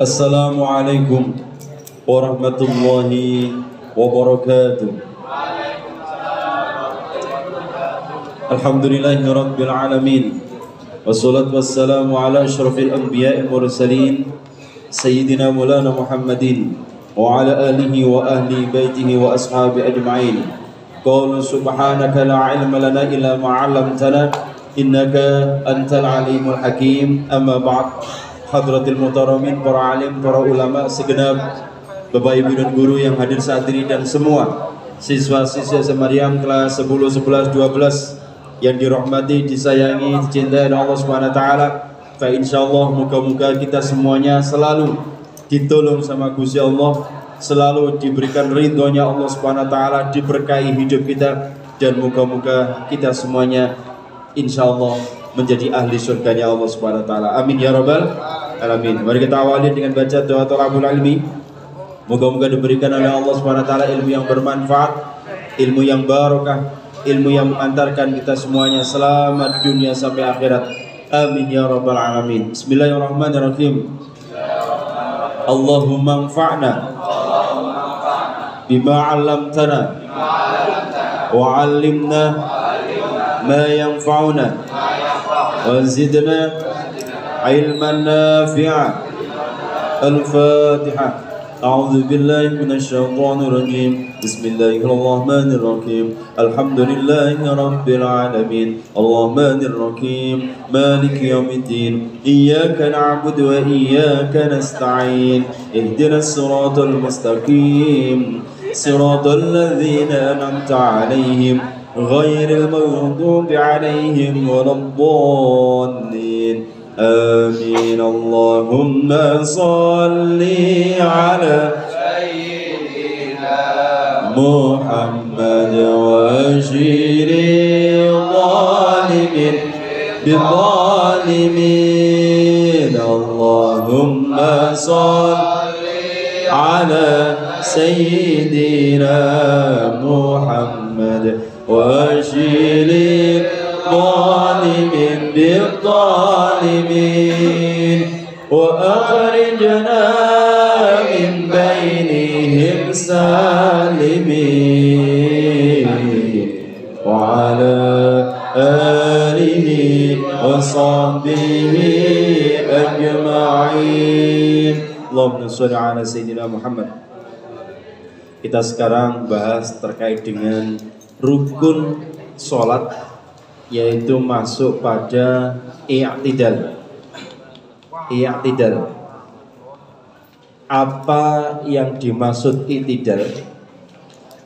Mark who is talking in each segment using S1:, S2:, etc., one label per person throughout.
S1: Assalamualaikum warahmatullahi wabarakatuh. Alhamdulillahi rabbil alamin. Wassalatu wassalamu ala asyrafil anbiya'i mursalin sayyidina maulana Muhammadin wa ala alihi wa ahli baitihi wa ashabi ajma'in. Qala subhanaka la ilma lana illa ma 'allamtana innaka antal alimul hakim. Amma ba'd. Hadratil muhtaramin, para alim, para ulama segenap, Bapak Ibu dan guru yang hadir saat ini, dan semua siswa-siswa Semariam kelas 10, 11, 12 yang dirahmati, disayangi, dicintai oleh Allah Subhanahu wa taala. Fa insyaallah moga-moga kita semuanya selalu ditolong sama Gusti Allah, selalu diberikan ridhonya Allah Subhanahu wa taala, diberkahi hidup kita, dan moga-moga kita semuanya insyaallah menjadi ahli surganya Allah Subhanahu wa taala. Amin ya rabbal alamin. Mari kita awali dengan baca doa thalabul ilmi. Moga-moga diberikan oleh Allah Subhanahu wa taala ilmu yang bermanfaat, ilmu yang barakah, ilmu yang mengantarkan kita semuanya selamat dunia sampai akhirat. Amin ya rabbal alamin. Bismillahirrahmanirrahim. Allahumma anfa'na bima 'allamtana wa 'allimna ma yanfa'una wa zidna ilman nafi'a. Al-Fatihah. A'udzu billahi minasy syaithanir rajim. Bismillahirrahmanir rahim. Alhamdulillahi rabbil alamin. Arrahmanir rahim. Maliki yaumiddin. Iyyaka na'budu wa iyyaka nasta'in. Ihdinas siratal mustaqim. Siratal ladzina an'amta 'alaihim ghairil maghdubi 'alaihim waladdallin. Amin. Allahumma salli ala sayyidina Muhammad wa ashiri zalimin bizzalimin. Allahumma salli ala sayyidina Muhammad wa ashiri zalimin bizzalimin wa akhrijna min bainihim salimin wa ala alihi wa sahbihi ajma'in. Allahumma sholli ala sayyidina Muhammad. Kita sekarang bahas terkait dengan rukun sholat, yaitu masuk pada i'tidal. I'tidal. Apa yang dimaksud i'tidal?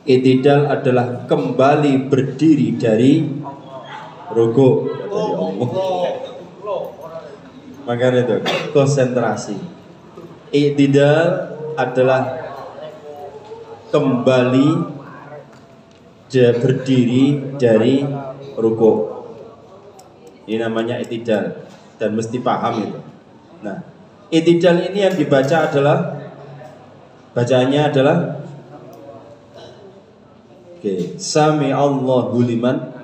S1: I'tidal adalah kembali berdiri dari ruku'. Makanya itu konsentrasi. I'tidal adalah kembali berdiri dari ruku'. Ini namanya i'tidal, dan mesti paham itu. Nah, i'tidal ini yang dibaca adalah, bacaannya adalah Sami Allahu liman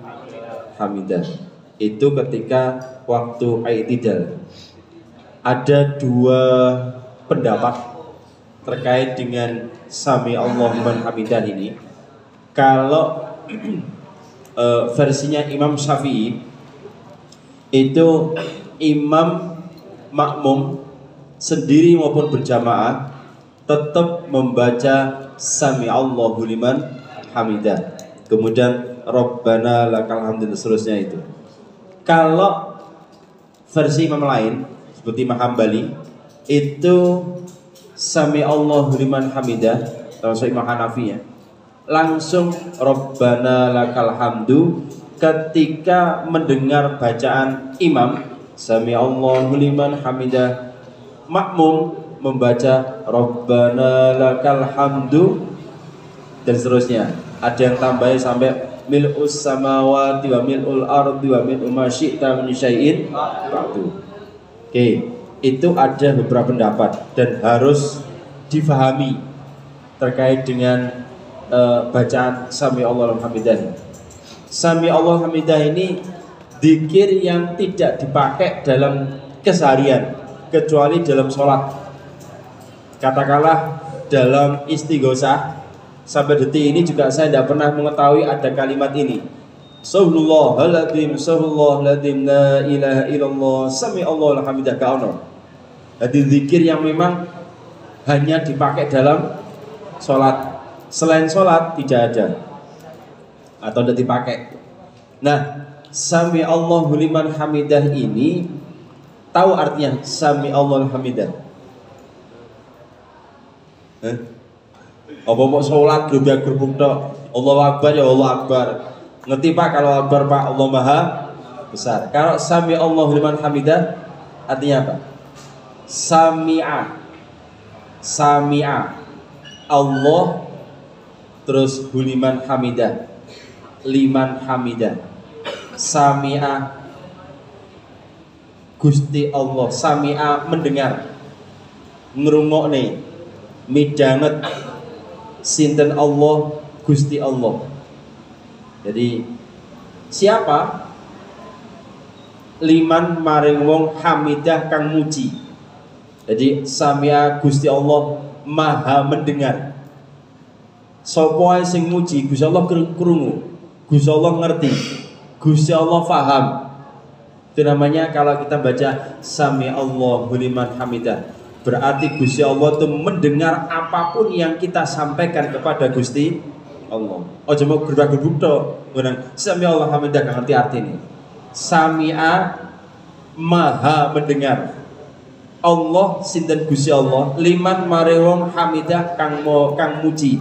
S1: hamidah. Itu ketika waktu i'tidal. Ada dua pendapat terkait dengan Sami Allahu liman hamidah ini. Kalau versinya Imam Syafi'i, itu imam makmum sendiri maupun berjamaah tetap membaca Sami Allahu liman hamidah, kemudian Rabbana lakal hamdu dan seterusnya itu. Kalau versi imam lain seperti Imam Hambali, itu Sami Allahu liman hamidah, termasuk Imam Hanafi ya, langsung Rabbana lakal hamdu ketika mendengar bacaan imam Sami Allahu liman hamidah, makmum membaca Rabbana lakal hamdu dan seterusnya. Ada yang tambahin sampai mil'us samawati wa mil'ul ardi wa mil'u ma syi'ta min syai'in ba'du. Oke, itu ada beberapa pendapat dan harus difahami terkait dengan bacaan Sami Allahu liman hamidah. Sami Allahu liman hamidah ini zikir yang tidak dipakai dalam keseharian. kecuali dalam sholat. Katakanlah dalam istighosah, sampai detik ini juga saya tidak pernah mengetahui ada kalimat ini. Subhanallahal-azim, subhanallahal-azim, la ilaha illallah, sami'allahu hamidah ka'ano. Jadi zikir yang memang hanya dipakai dalam sholat. Selain sholat tidak ada atau tidak dipakai. Nah, sami'allahu liman hamidah ini tahu artinya sami'allahu hamidah? Apa mau sholat gerubak-gerubuk tok? Allahu Akbar ya Allah Akbar. Ngerti Pak kalau Akbar Pak? Allah Maha Besar. Kalau sami'allahu liman hamidah artinya apa? Sami'a Allah terus huliman hamidah, liman hamidah. Sami'a Gusti Allah, sami'a mendengar, ngrungokne, midanget sinten Allah, Gusti Allah. Jadi siapa? Liman maring wong hamidah kang muji. Jadi sami'a Gusti Allah maha mendengar. Sapa wae sing muji Gusti Allah krungu, Gusti Allah ngerti, Gusti Allah faham. Itu namanya kalau kita baca sami'allahu liman hamidah, berarti Gusti Allah itu mendengar apapun yang kita sampaikan kepada Gusti Allah. Oh cuma gerbak-gerbuk tok. Sami'allahu hamidah kan ngerti artinya. Sami'a maha mendengar. Allah sinten Gusti Allah liman marewong hamidah kang muji.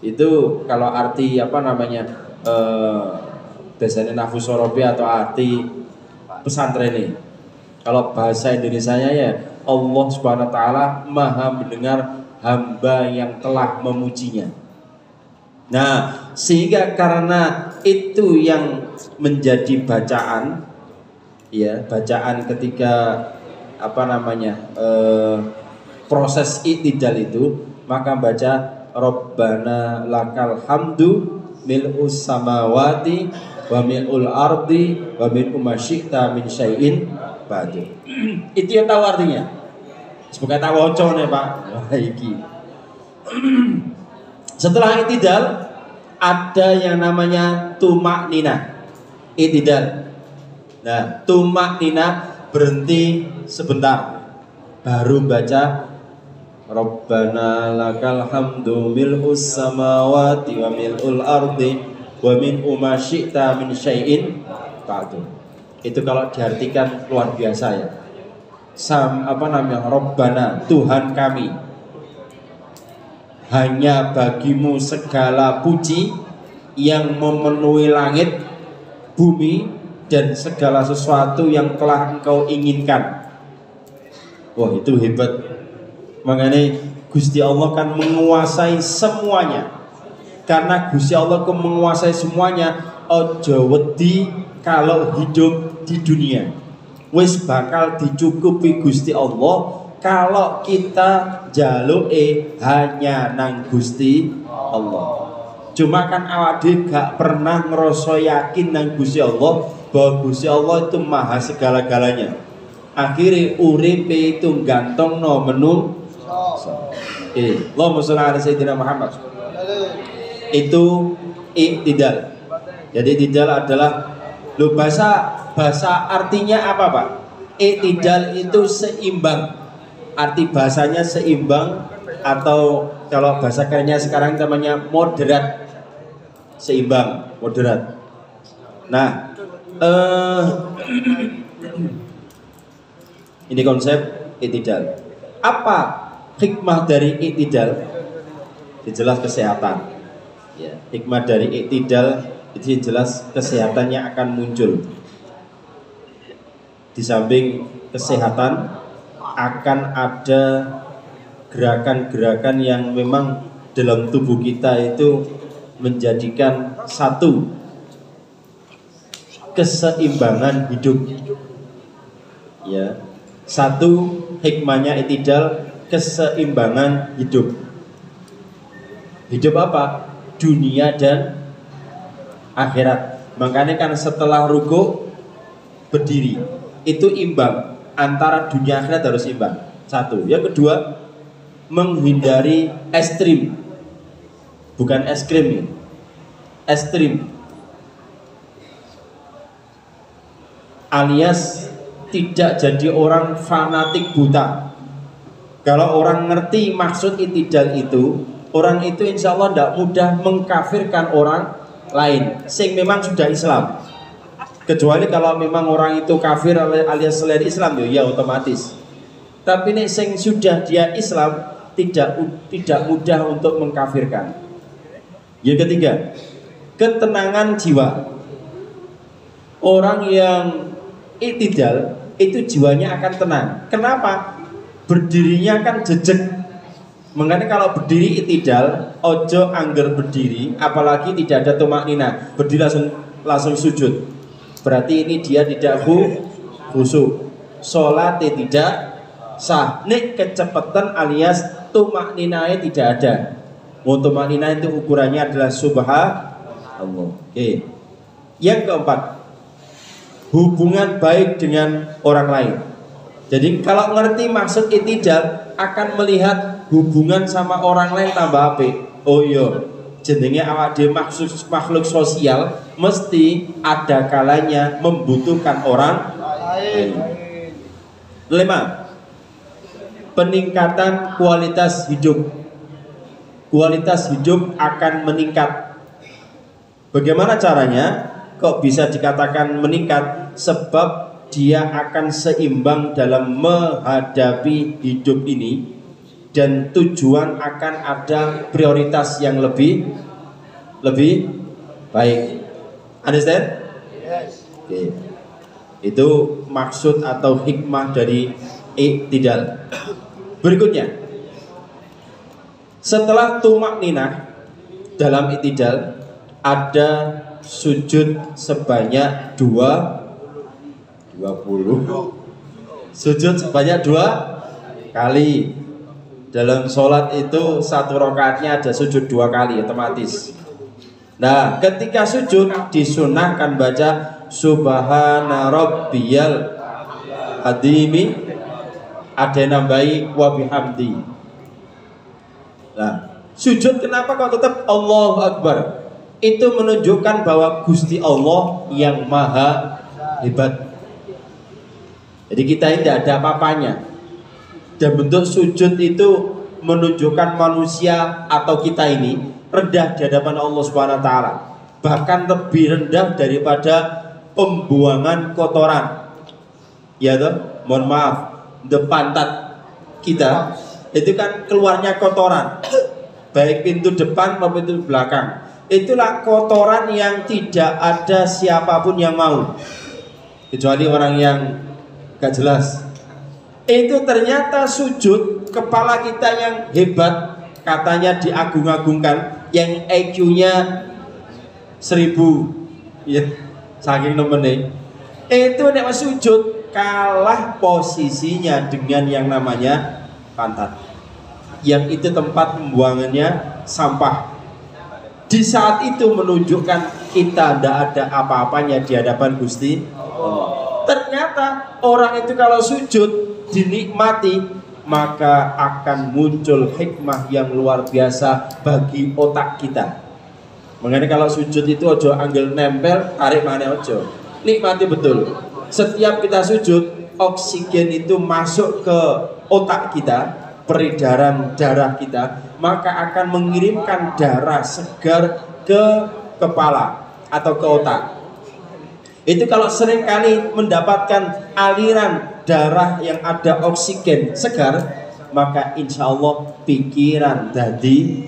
S1: Itu kalau arti apa namanya biasanya nafsu sorobi atau arti pesantren ini. Kalau bahasa Indonesianya ya Allah Subhanahu wa taala maha mendengar hamba yang telah memujinya. Nah, sehingga karena itu yang menjadi bacaan, ya bacaan ketika apa namanya proses i'tidal itu, maka baca Rabbana lakal hamdu mil'us samawati wa mil'ul ardi wa mil'u ma syi'ta min syai'in ba'du. Itu yang tahu artinya. Semoga tahu waca nih Pak. Wah iki. Setelah i'tidal ada yang namanya tumak nina. I'tidal. Nah, tumak nina berhenti sebentar baru baca Rabbana lakal hamdu mil'us samawati wa mil'ul ardi wa min ma syi'ta min syai'in ba'du. Itu kalau diartikan luar biasa ya. Rabbana Tuhan kami, hanya bagimu segala puji yang memenuhi langit, bumi dan segala sesuatu yang telah engkau inginkan. Wah itu hebat. Makanya Gusti Allah kan menguasai semuanya. Karena Gusti Allah kan menguasai semuanya, ojo wedi kalau hidup di dunia. Wis bakal dicukupi Gusti Allah kalau kita jaluke hanya nang Gusti Allah. Cuma kan awake gak pernah ngerasa yakin nang Gusti Allah bahwa Gusti Allah itu maha segala-galanya. Akhirnya uripe itu gantung no menu. Allahumma sholli ala sayyidina Muhammad. Itu i'tidal. Jadi i'tidal adalah bahasa artinya apa Pak? I'tidal itu seimbang. Arti bahasanya seimbang atau kalau bahasa kerennya sekarang namanya moderat. Seimbang, moderat. Nah, ini konsep i'tidal. Apa hikmah dari i'tidal? Jelas kesehatan. Ya, hikmah dari i'tidal itu jelas kesehatannya akan muncul. Di samping kesehatan akan ada gerakan-gerakan yang memang dalam tubuh kita itu menjadikan satu keseimbangan hidup. Ya, satu hikmahnya i'tidal keseimbangan hidup. Hidup apa? Dunia dan akhirat. Makanya kan setelah ruku berdiri itu imbang antara dunia akhirat harus imbang. Satu. Yang kedua, menghindari ekstrim. Bukan es krim ya. Ekstrim. Alias tidak jadi orang fanatik buta. Kalau orang ngerti maksud i'tidal itu, orang itu insya Allah tidak mudah mengkafirkan orang lain sing memang sudah Islam. Kecuali kalau memang orang itu kafir alias selain Islam ya otomatis. Tapi nih sing sudah dia Islam tidak mudah untuk mengkafirkan. Yang ketiga, ketenangan jiwa. Orang yang i'tidal itu jiwanya akan tenang. Kenapa? Berdirinya kan jejeg. Makanya kalau berdiri i'tidal, ojo angger berdiri, apalagi tidak ada tumaknina, berdiri langsung sujud. Berarti ini dia tidak khusyuk. Salat tidak sah. Nek kecepatan alias tumakninanya tidak ada. Tumaknina itu ukurannya adalah subhanallah. Oke. Yang keempat, hubungan baik dengan orang lain. Jadi kalau ngerti maksud i'tidal akan melihat hubungan sama orang lain tambah apik. Oh iya, jenenge awak dhewe makhluk sosial mesti ada kalanya membutuhkan orang lain. 5. Peningkatan kualitas hidup. Kualitas hidup akan meningkat. Bagaimana caranya? Kok bisa dikatakan meningkat? Sebab dia akan seimbang dalam menghadapi hidup ini dan tujuan akan ada prioritas yang lebih baik. Understand? Yes. Okay. Itu maksud atau hikmah dari i'tidal. Berikutnya, setelah tumakninah dalam i'tidal ada sujud sebanyak 20. Sujud sebanyak 2 kali. Dalam sholat itu satu rakaatnya ada sujud 2 kali otomatis. Nah, ketika sujud disunahkan baca subhana rabbiyal azimi, ada nambahi wa bihamdi. Nah, sujud kenapa kok tetap Allahu Akbar? Itu menunjukkan bahwa Gusti Allah yang maha hebat. Jadi kita tidak ada apa-apanya. Dan bentuk sujud itu menunjukkan manusia atau kita ini rendah di hadapan Allah Subhanahu wa taala. Bahkan lebih rendah daripada pembuangan kotoran. Ya toh? Mohon maaf, pantat kita itu kan keluarnya kotoran. Baik pintu depan maupun pintu belakang. Itulah kotoran yang tidak ada siapapun yang mau. Kecuali orang yang gak jelas. Itu ternyata sujud kepala kita yang hebat, katanya diagung-agungkan, yang IQ-nya 1000 ya, saking nemennya. Itu nek sujud kalah posisinya dengan yang namanya pantat. Yang itu tempat pembuangannya sampah. Di saat itu menunjukkan kita tidak ada apa-apanya di hadapan Gusti Allah. Ternyata orang itu kalau sujud dinikmati, maka akan muncul hikmah yang luar biasa bagi otak kita. Makanya kalau sujud itu ojo anggel nempel, tarik mana ojo. Nikmati betul. Setiap kita sujud, oksigen itu masuk ke otak kita, peredaran darah kita, maka akan mengirimkan darah segar ke kepala atau ke otak. Itu kalau sering kali mendapatkan aliran darah yang ada oksigen segar, maka insya Allah pikiran jadi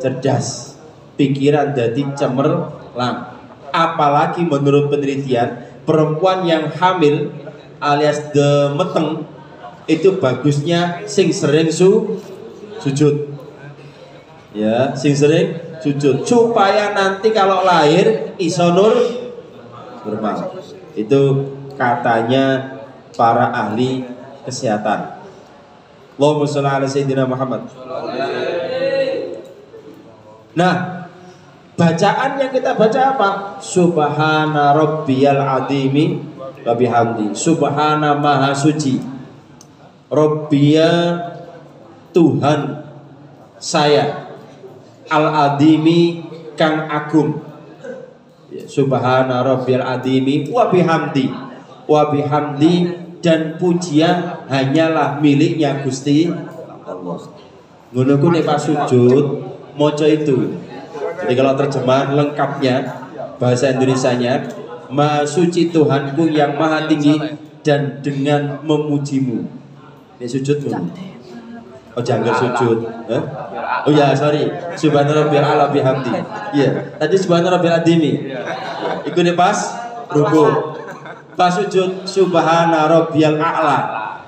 S1: cerdas, pikiran jadi cemerlang. Apalagi menurut penelitian, perempuan yang hamil alias demeteng itu bagusnya sing sering sujud, ya, sing sering sujud supaya nanti kalau lahir iso normal. Itu katanya para ahli kesehatan. Allahumma sholli ala sayyidina Muhammad. Nah, bacaan yang kita baca apa? Subhana rabbiyal azimi wa bihamdi. Subhana maha suci. Rabbiya Tuhan saya. Al-adimi kang agung. Subhana rabbiyal adimi wa bihamdi. Wa bihamdi dan pujian hanyalah miliknya Gusti Allah. Ngono ku nek pas sujud maca itu. Jadi kalau terjemahan lengkapnya bahasa Indonesianya, Maha suci Tuhanku yang maha tinggi dan dengan memujimu. Ini sujud ngono. Oh jangan sujud. Oh ya sorry. Subhana rabbiyal a'la bihamdi. Iya. Tadi subhana rabbiyal adimi. Iku nek pas ruku. Pas sujud subhana rabbiyal a'la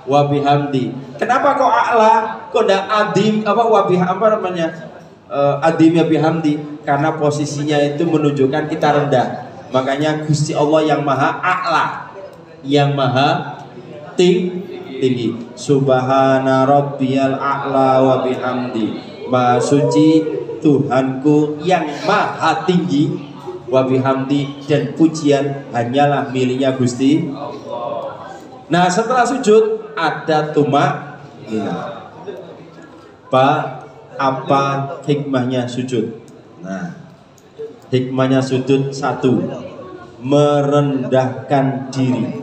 S1: wa bihamdi. Kenapa kok a'la? Kok ndak adim apa wa apa namanya? Adim ya bihamdi, karena posisinya itu menunjukkan kita rendah. Makanya Gusti Allah yang maha a'la, yang maha tinggi. Subhana rabbiyal a'la wa bihamdi. Maha suci Tuhanku yang maha tinggi, wa bihamdi dan pujian hanyalah miliknya Gusti. Nah setelah sujud ada tumak. Apa hikmahnya sujud? Nah, hikmahnya sujud satu, merendahkan diri.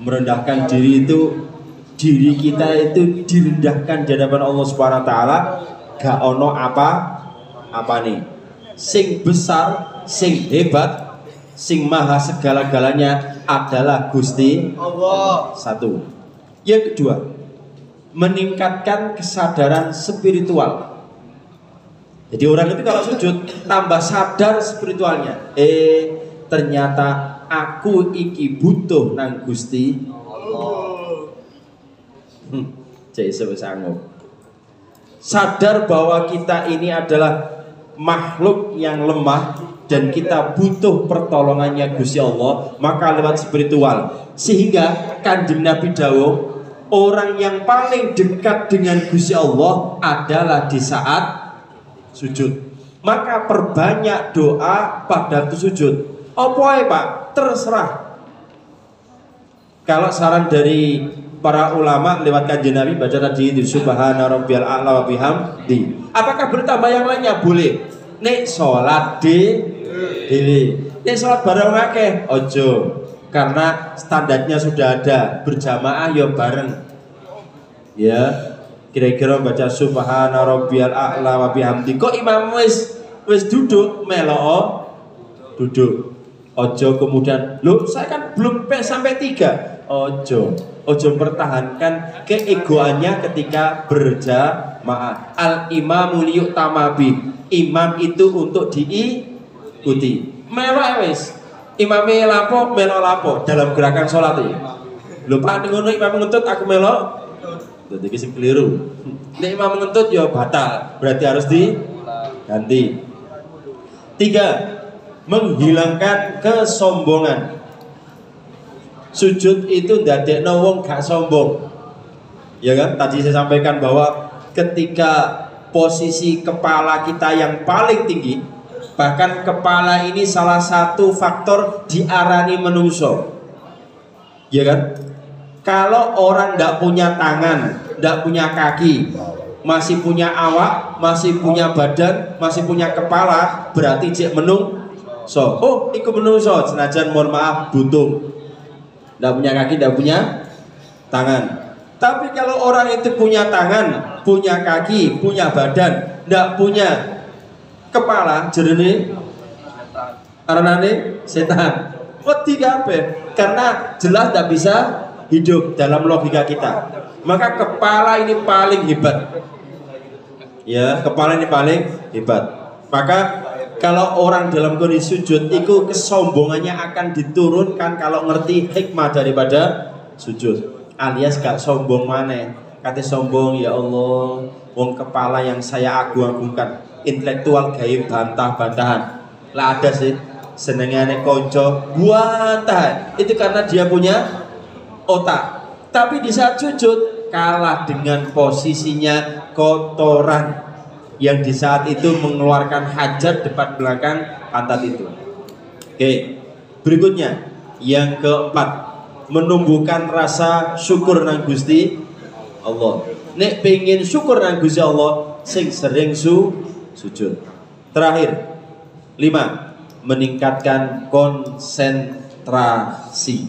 S1: Merendahkan diri itu, diri kita itu direndahkan di hadapan Allah Subhanahu wa taala, gak ono apa nih. Sing besar, sing hebat, sing maha segala-galanya adalah Gusti Allah. Satu. Yang kedua, meningkatkan kesadaran spiritual. Jadi orang itu kalau sujud tambah sadar spiritualnya. Ternyata aku iki butuh nang Gusti Allah. Jadi sanggup. Sadar bahwa kita ini adalah makhluk yang lemah dan kita butuh pertolongannya Gusti Allah, maka lewat spiritual. Sehingga Kanjeng Nabi dawuh, orang yang paling dekat dengan Gusti Allah adalah di saat sujud. Maka perbanyak doa pada sujud. Apa ya Pak? Terserah. Kalau saran dari para ulama lewat Kanjeng Nabi baca tadi itu subhana rabbiyal a'la wa bihamdi. Apakah bertambah yang lainnya? Boleh. Nek salat dhewe. Nek salat bareng akeh ojo. Karena standarnya sudah ada, berjamaah ya bareng. Ya, kira-kira baca subhana rabbiyal a'la wa bihamdi. Kok imam wis duduk melo duduk. Ojo kemudian, loh saya kan belum sampai 3. Ojo pertahankan keegoannya ketika berjamaah. Al imamu liyu'tama bi. Imam itu untuk diikuti. Melo wis. Imame lapo melo lapo dalam gerakan sholat ini. Lupa ngono imam ngentut aku melo. Dadi iki sing keliru. Nek imam ngentut ya batal, berarti harus diganti. 3. Menghilangkan kesombongan. Sujud itu ndadekno wong gak sombong. Ya kan? Tadi saya sampaikan bahwa ketika posisi kepala kita yang paling tinggi, bahkan kepala ini salah satu faktor diarani menungso. Ya kan? Kalau orang tidak punya tangan, tidak punya kaki, masih punya awak, masih punya badan, masih punya kepala, berarti cek menungso. Oh, iku menungso, senajan mohon maaf butuh. Tidak punya kaki, tidak punya tangan. Tapi kalau orang itu punya tangan, punya kaki, punya badan, tidak punya kepala, jernih aranane setan. Wedi kabeh karena jelas tidak bisa hidup dalam logika kita. Maka kepala ini paling hebat. Ya, kepala ini paling hebat. Maka kalau orang dalam kondisi sujud itu kesombongannya akan diturunkan kalau ngerti hikmah daripada sujud. Alias gak sombong maneh. Kate sombong ya Allah, wong kepala yang saya agung-agungkan, intelektual gawe bantah-bantahan. Lah ada sih senengane konco buatan. Itu karena dia punya otak. Tapi di saat sujud kalah dengan posisinya kotoran yang di saat itu mengeluarkan hajat depan belakang pantat itu. Oke, berikutnya Yang keempat, menumbuhkan rasa syukur nang Gusti Allah. Nek pengen syukur nang Gusti Allah, sing sering sujud. Terakhir, 5, meningkatkan konsentrasi.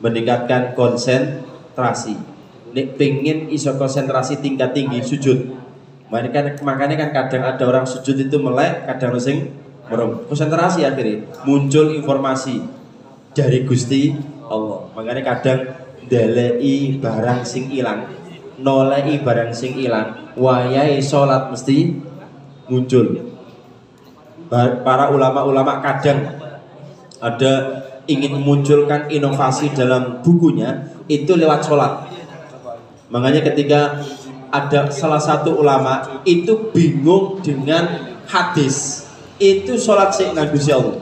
S1: Meningkatkan konsentrasi. Nek pengen iso konsentrasi tingkat tinggi sujud. Makanya kan kadang ada orang sujud itu melek, kadang sing merem. Konsentrasi akhirnya muncul informasi dari Gusti Allah. Makanya kadang ndeleki barang sing ilang, nolei barang sing ilang, wayahe salat mesti muncul. Para ulama-ulama kadang ada ingin memunculkan inovasi dalam bukunya itu lewat sholat. Makanya ketika ada salah satu ulama itu bingung dengan hadis, itu sholat sing nang Gusti Allah.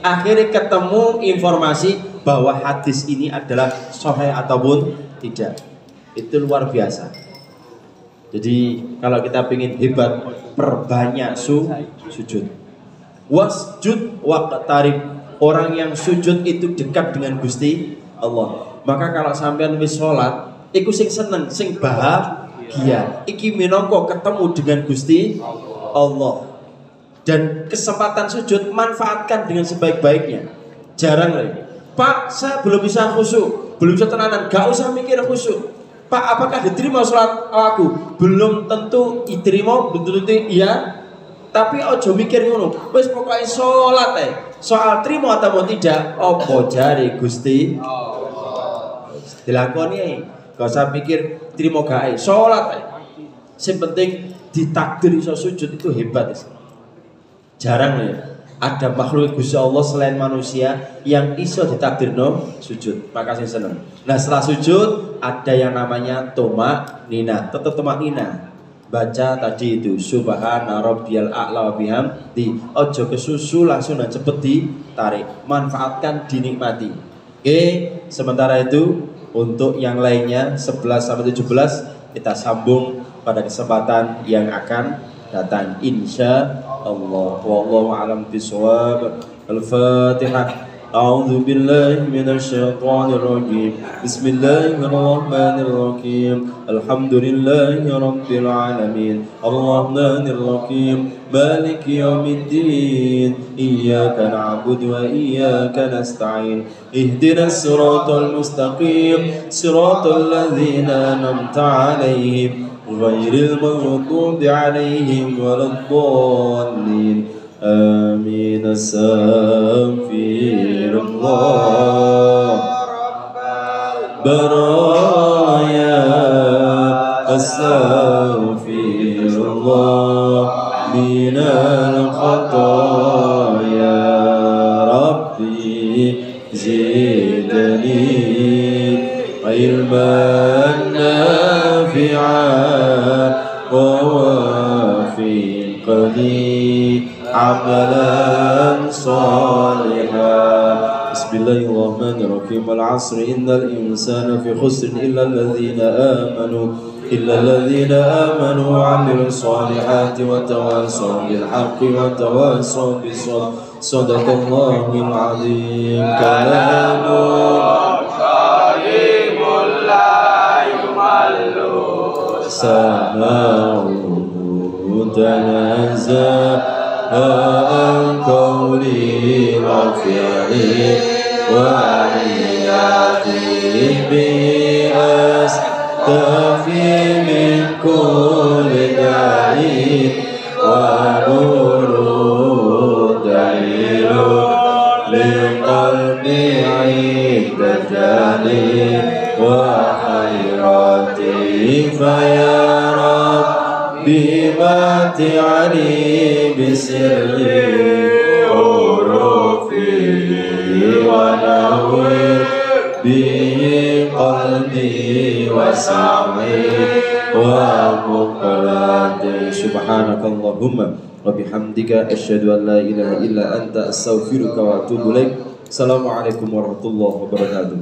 S1: Akhirnya ketemu informasi bahwa hadis ini adalah sahih ataupun tidak. Itu luar biasa. Jadi kalau kita ingin hebat, perbanyak sujud. Wasjud waqtarib. Orang yang sujud itu dekat dengan Gusti Allah. Maka kalau sampean wis sholat, iku sing seneng, sing bahagia. Iki minangka ketemu dengan Gusti Allah. Dan kesempatan sujud manfaatkan dengan sebaik-baiknya. Jarang lagi, Pak, saya belum bisa khusyuk, belum bisa tenanan, gak usah mikir khusyuk. Pak, apakah diterima sholat aku? Belum tentu diterima, belum tentu iya. Tapi ojo mikir ngono, wis pokoknya sholat soal terima atau tidak, opo jari Gusti dilakoni, gak usah mikir terima gak sholat Yang penting ditakdir iso sujud itu hebat. Jarang ya ada makhluk Gusti Allah selain manusia yang iso ditakdirno sujud. Makasih seneng. Nah setelah sujud ada yang namanya tomak nina. Tetap tomak nina. Baca tadi itu subhana rabbiyal a'la wa bihamdi. Ojo kesusu langsung dan cepet ditarik. Manfaatkan, dinikmati. Oke, sementara itu untuk yang lainnya 11 sampai 17 kita sambung pada kesempatan yang akan datang insya Allah. Wallahu a'lam bishawab. Al-Fatihah. A'udzu billahi minasyaitonir rajim. Bismillahirrahmanirrahim. Alhamdulillahi rabbil alamin. Arrahmanir rahim. Maliki yaumiddin. Iyyaka na'budu wa iyyaka nasta'in. Ihdinas siratal mustaqim. Siratal ladzina an'amta 'alaihim ghairil maghdubi 'alaihim waladdallin. Amin. Astaghfirullah baraya. Astaghfirullah minal khataya. Rabbi zidni ilman nafi'an wa wafiqni amalan salihah. Bismillahirrahmanirrahim. Al-'asri innal insana fi khusrin illa alladhina amanu wa 'amilus salihati wa tawassaw bil haqqi wa tawassaw bis sabr. Shadaqallahul 'azim. Kalamun karimul la yumallu sama'u tanazza al-qawli rafi'i wa iyati bi astafi min kulli da'i wa nuru dalilu liqalbi 'inda jali wa khairati fa ya Rabbi mati 'ali bisirri urufi wa nawir bi qalbi wa sam'i wa muqlati. Subhanakallahumma wa bihamdika asyhadu an la ilaha illa anta astaghfiruka wa atubu ilaik. Assalamualaikum warahmatullahi wabarakatuh.